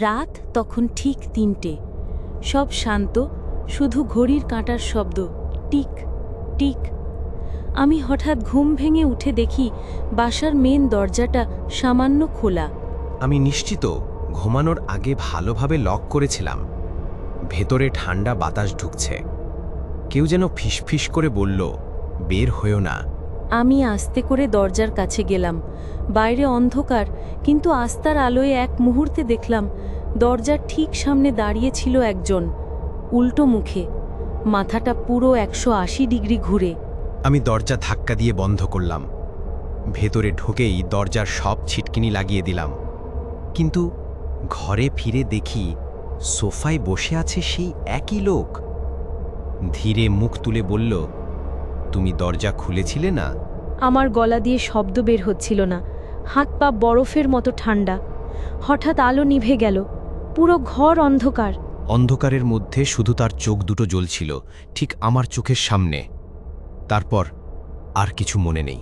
রাত তখন ঠিক ৩টে। সব শান্ত, শুধু ঘড়ির কাঁটার শব্দ, টিক টিক। আমি হঠাৎ ঘুম ভেঙে উঠে দেখি বাসার মেন দরজাটা সামান্য খোলা। আমি নিশ্চিত ঘুমানোর আগে ভালোভাবে লক করেছিলাম। ভেতরে ঠান্ডা বাতাস ঢুকছে। কেউ যেন ফিসফিস করে বলল, বের হয়েও না। আমি আস্তে করে দরজার কাছে গেলাম। বাইরে অন্ধকার, কিন্তু আস্তার আলোয় এক মুহূর্তে দেখলাম দরজার ঠিক সামনে দাঁড়িয়ে ছিল একজন, উল্টো মুখে, মাথাটা পুরো ১৮০ ডিগ্রি ঘুরে। আমি দরজা ধাক্কা দিয়ে বন্ধ করলাম। ভেতরে ঢুকেই দরজার সব ছিটকিনি লাগিয়ে দিলাম। কিন্তু ঘরে ফিরে দেখি সোফায় বসে আছে সেই একই লোক। ধীরে মুখ তুলে বলল, তুমি দরজা খুলেছিলে না? আমার গলা দিয়ে শব্দ বের হচ্ছিল না, হাত পা বরফের মতো ঠান্ডা। হঠাৎ আলো নিভে গেল, পুরো ঘর অন্ধকার। অন্ধকারের মধ্যে শুধু তার চোখ দুটো জ্বলছিল, ঠিক আমার চোখের সামনে। তারপর আর কিছু মনে নেই।